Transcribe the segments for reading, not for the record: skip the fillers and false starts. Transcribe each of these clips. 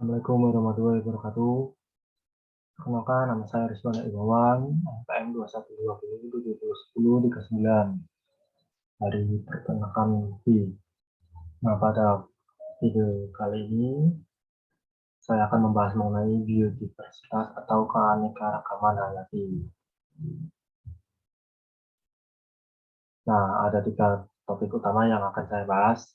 Assalamualaikum warahmatullahi wabarakatuh. Perkenalkan, nama saya Rizwan Iwawan, NPM 212-7710-39 dari pertenakan B. Nah, pada video kali ini saya akan membahas mengenai biodiversitas atau keanekaragaman hayati. Nah, ada 3 topik utama yang akan saya bahas.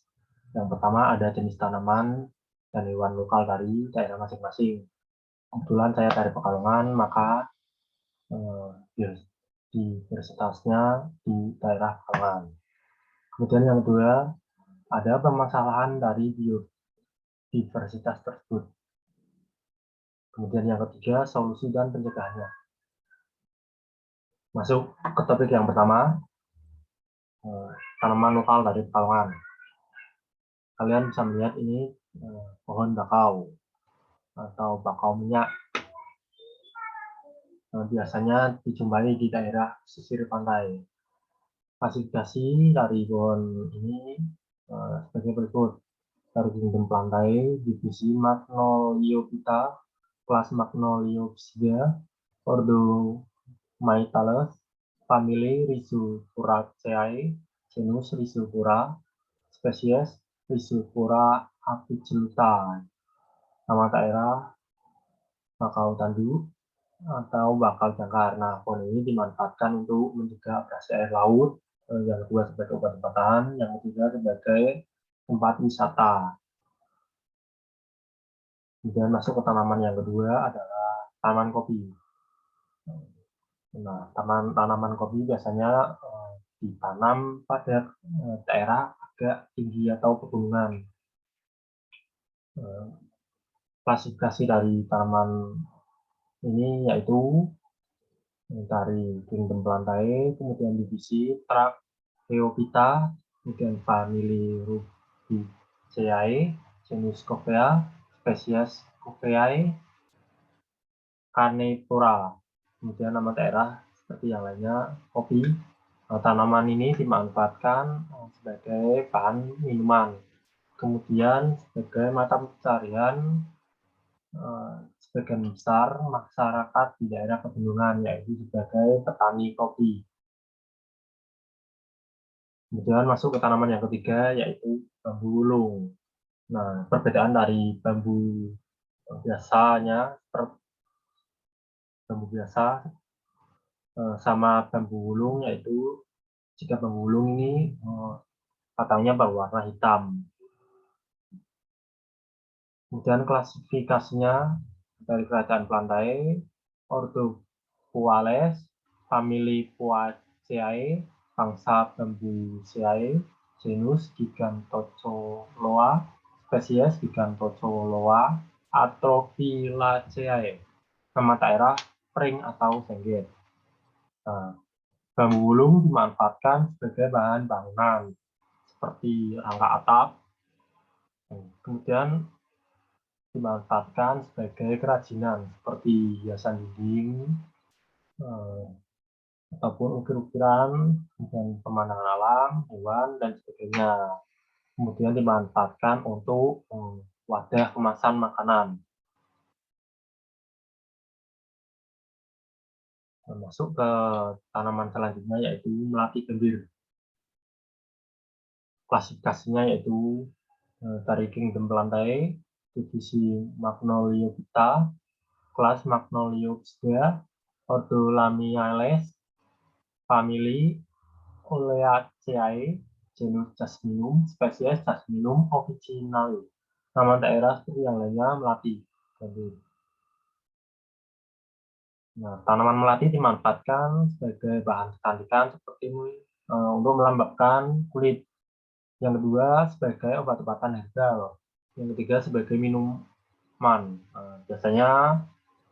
Yang pertama ada jenis tanaman dan hewan lokal dari daerah masing-masing. Kebetulan saya dari Pekalongan, maka diversitasnya di daerah Pekalongan. Kemudian yang kedua, ada permasalahan dari biodiversitas tersebut. Kemudian yang ketiga, solusi dan pencegahannya. Masuk ke topik yang pertama, tanaman lokal dari Pekalongan. Kalian bisa melihat ini pohon bakau atau bakau minyak. Biasanya dijumpai di daerah pesisir pantai. Klasifikasi dari pohon ini sebagai berikut: dari kingdom plantae, divisi Magnoliophyta, kelas Magnoliopsida, ordo Maitales, famili Rhizophoraceae, genus Rhizophora, spesies Rhizophora apigeluta. Nama daerah bakau tanduk atau bakal jangkar. Nah, pohon ini dimanfaatkan untuk mencegah abrasi air laut, yang kedua sebagai obat-obatan, yang ketiga sebagai tempat wisata. Kemudian masuk ke tanaman yang kedua adalah tanaman kopi. Nah, tanaman kopi biasanya ditanam pada daerah agak tinggi atau pegunungan. Klasifikasi dari tanaman ini yaitu dari kingdom plantae, kemudian divisi Trachyophyta, kemudian famili Rubiaceae, genus Coffea, spesies Coffeae, Canephora. Kemudian nama daerah seperti yang lainnya kopi. Tanaman ini dimanfaatkan sebagai bahan minuman, kemudian sebagai mata pencarian sebagian besar masyarakat di daerah pegunungan, yaitu sebagai petani kopi. Kemudian masuk ke tanaman yang ketiga, yaitu bambu wulung. Nah, perbedaan dari bambu biasa sama bambu wulung, yaitu jika bambu wulung ini batangnya berwarna hitam. Kemudian klasifikasinya dari kerajaan Plantae, ordo Poales, famili Poaceae, bangsa Bambuaceae, genus Gigantocoloa, spesies Gigantocoloa, Atrophyllaceae. Nama daerah Pring atau Sengget. Nah, bambu wulung dimanfaatkan sebagai bahan bangunan seperti rangka atap. Kemudian dimanfaatkan sebagai kerajinan seperti hiasan dinding ataupun ukir-ukiran dan pemandangan alam, hewan, dan sebagainya. Kemudian dimanfaatkan untuk wadah kemasan makanan. Masuk ke tanaman selanjutnya yaitu melati gembir. Klasifikasinya yaitu dari kingdom plantae, divisi Magnoliophyta, kelas Magnoliopsida, ordo Lamiales, famili Oleaceae, genus Jasminum, spesies Jasminum officinale. Nama daerah seperti yang lainnya melati. Nah, tanaman melati dimanfaatkan sebagai bahan kecantikan seperti untuk melembabkan kulit. Yang kedua sebagai obat-obatan herbal. Yang ketiga sebagai minuman. Biasanya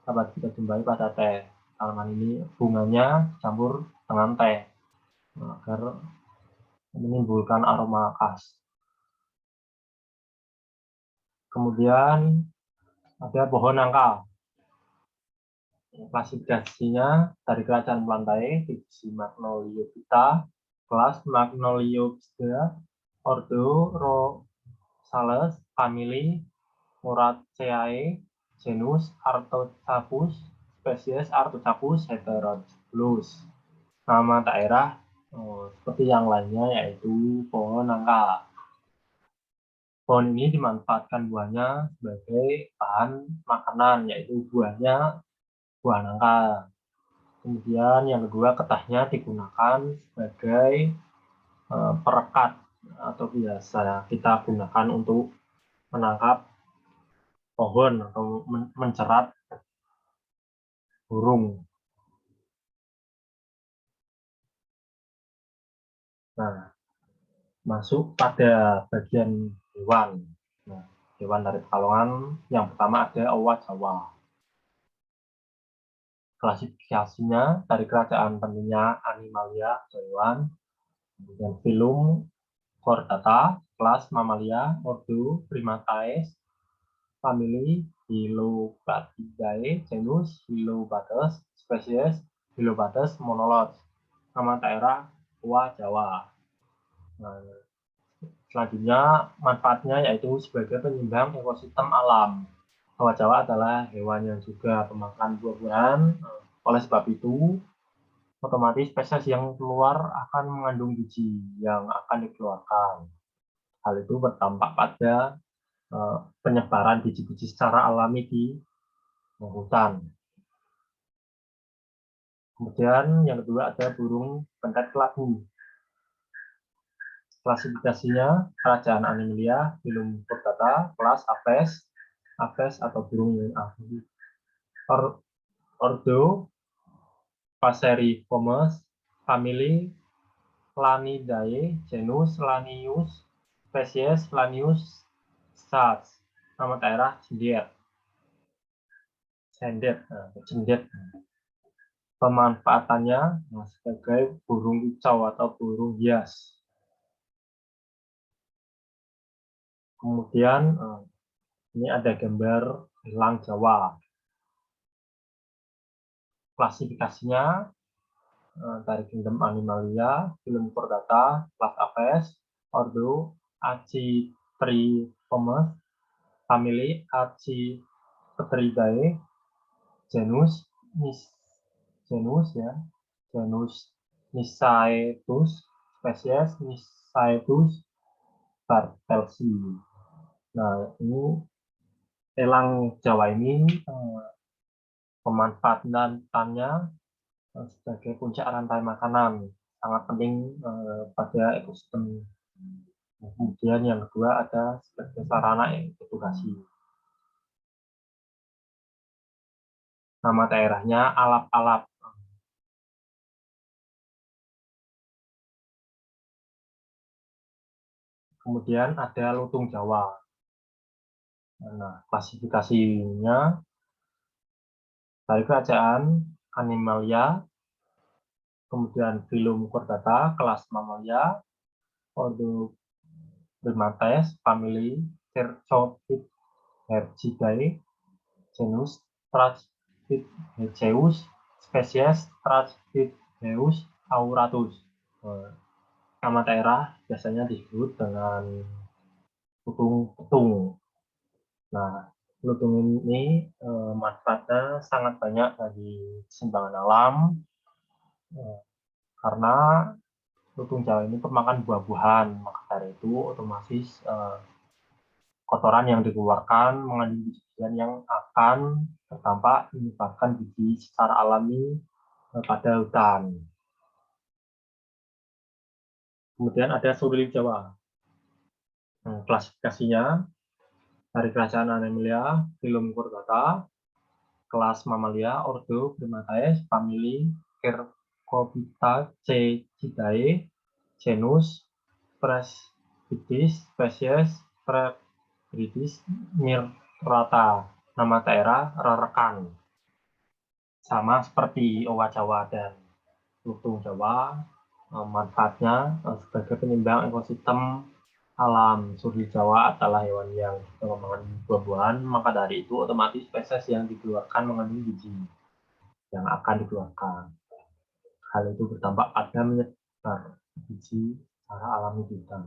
dapat kita jumpai pada teh. Tanaman ini bunganya campur dengan teh agar menimbulkan aroma khas. Kemudian ada pohon nangka. Klasifikasinya dari kerajaan Plantae, divisi Magnoliophyta, kelas Magnoliopsida, ordo Rosales, famili Moraceae, genus Artocarpus, spesies Artocarpus heterocephalus. Nama daerah seperti yang lainnya yaitu pohon nangka. Pohon ini dimanfaatkan buahnya sebagai bahan makanan, yaitu buah nangka. Kemudian yang kedua, getahnya digunakan sebagai perekat atau biasa kita gunakan untuk menangkap pohon atau mencerat burung. Nah, masuk pada bagian hewan. Nah, hewan dari Pekalongan yang pertama ada owa Jawa. Klasifikasinya dari kerajaan tentunya Animalia, hewan. Kemudian filum Chordata, kelas Mamalia, ordo Primatae, famili Hylobatidae, genus Hylobates, spesies Hylobates monolot. Nama daerah Owa Jawa. Nah, selanjutnya manfaatnya yaitu sebagai penyeimbang ekosistem alam. Owa Jawa adalah hewan yang juga pemakan buah-buahan. Oleh sebab itu, otomatis spesies yang keluar akan mengandung biji yang akan dikeluarkan. Hal itu berdampak pada penyebaran biji-biji secara alami di hutan. Kemudian yang kedua ada burung pentet kelabu. Klasifikasinya kerajaan Animalia, filum Chordata, kelas Apes, Apes atau burung yang ahli. Ordo Passeriformes, famili Lanidae, genus Lanius, spesies Lanius stars. Nama daerah Cendet. Pemanfaatannya sebagai burung kicau atau burung hias. Kemudian ini ada gambar elang Jawa. Klasifikasinya dari kingdom Animalia, filum Chordata, kelas Apes, ordo Accitriformes, famili Accitridae, genus Nisaetus, spesies Nisaetus bartelsi. Nah, ini elang Jawa ini pemanfaatannya sebagai puncak rantai makanan, sangat penting pada ekosistem. Kemudian yang kedua ada sebagai sarana edukasi. Nama daerahnya Alap-Alap. Kemudian ada lutung Jawa. Nah, klasifikasinya dari kerajaan Animalia, kemudian filum Chordata, kelas Mamalia, ordo Primates, famili Cercospithergidae, genus Strasphidheus, spesies Strasphidheus auratus. Nama daerah biasanya disebut dengan lutung petung. Nah, lutung ini manfaatnya sangat banyak bagi keseimbangan alam karena lutung Jawa ini pemakan buah-buahan, maka dari itu otomatis kotoran yang dikeluarkan mengandung biji-bijian yang akan berdampak menyebabkan biji secara alami pada hutan. Kemudian ada surili Jawa. Klasifikasinya dari kerajaan Animalia, filum Chordata, kelas Mamalia, ordo Primatae, famili Cercopithaceae, genus Presbytis, spesies Presbytis myrtata. Nama daerah Rerekan. Sama seperti owa Jawa dan lutung Jawa, manfaatnya sebagai penyeimbang ekosistem alam. Surili Jawa adalah hewan yang memakan buah-buahan, maka dari itu otomatis spesies yang dikeluarkan mengandung biji yang akan dikeluarkan. Hal itu berdampak pada menyebar biji secara alami di hutan.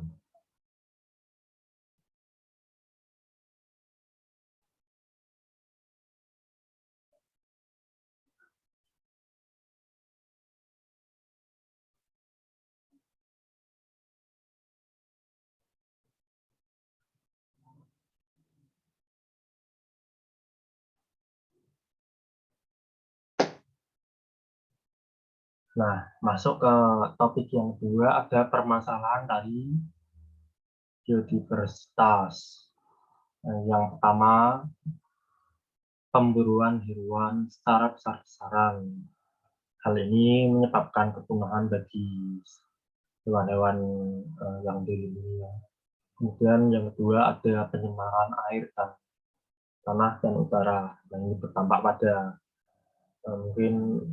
Nah, masuk ke topik yang kedua, ada permasalahan dari biodiversitas. Yang pertama, pemburuan hewan secara besar-besaran. Hal ini menyebabkan kepunahan bagi hewan-hewan yang dilindungi. Kemudian yang kedua, ada pencemaran air dan tanah dan udara. Yang ini berdampak pada mungkin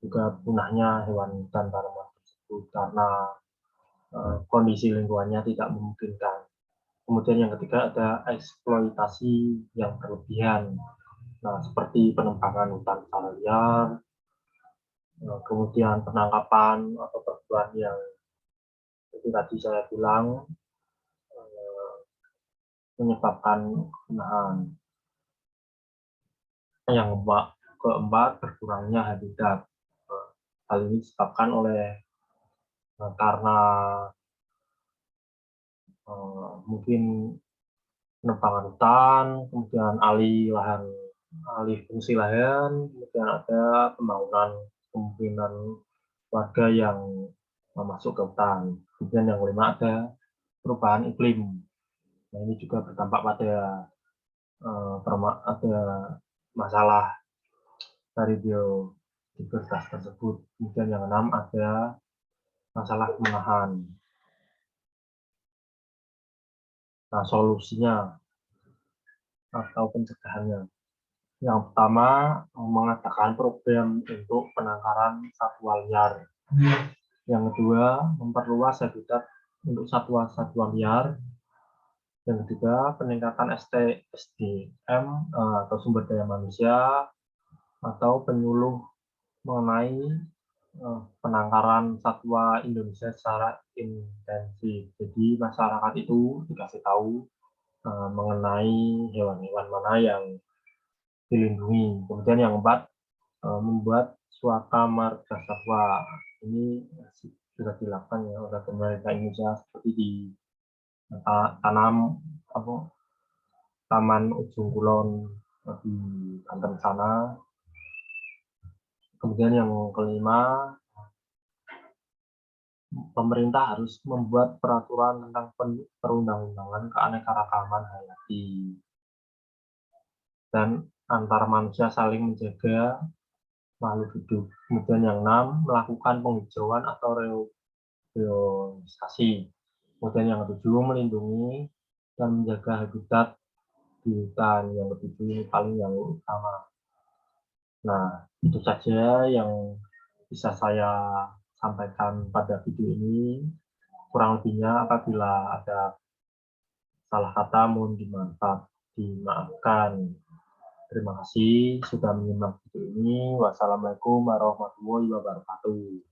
juga punahnya hewan dan tanaman tersebut karena kondisi lingkungannya tidak memungkinkan. Kemudian yang ketiga ada eksploitasi yang berlebihan. Nah, seperti penebangan hutan secara liar, kemudian penangkapan atau perburuan yang itu tadi saya bilang menyebabkan kepunahan. Yang keempat, berkurangnya habitat. Hal ini disebabkan oleh karena mungkin penebangan hutan, kemudian alih fungsi lahan, kemudian ada pembangunan kemungkinan warga yang masuk ke hutan. Kemudian yang kelima ada perubahan iklim. Nah, ini juga berdampak pada ada masalah dari biodiversitas tersebut. Kemudian yang keenam ada masalah pemenahan. Nah, solusinya atau pencegahannya. Yang pertama, mengadakan program untuk penangkaran satwa liar. Yang kedua, memperluas habitat untuk satwa-satwa liar. Yang ketiga, peningkatan SDM atau sumber daya manusia atau penyuluh mengenai penangkaran satwa Indonesia secara intensif. Jadi masyarakat itu dikasih tahu mengenai hewan-hewan mana yang dilindungi. Kemudian yang keempat, membuat suaka marga satwa. Ini sudah dilakukan ya oleh pemerintah Indonesia seperti di tanam apa Taman Ujung Kulon di Banten sana. Kemudian yang kelima, pemerintah harus membuat peraturan tentang perundang-undangan keanekaragaman hayati dan antar manusia saling menjaga makhluk hidup. Kemudian yang enam, melakukan penghijauan atau reboisasi. Kemudian yang ketujuh, melindungi dan menjaga habitat di hutan. Yang ketujuh ini paling yang utama. Nah, itu saja yang bisa saya sampaikan pada video ini. Kurang lebihnya apabila ada salah kata mohon dimaafkan. Terima kasih sudah menyimak video ini. Wassalamualaikum warahmatullahi wabarakatuh.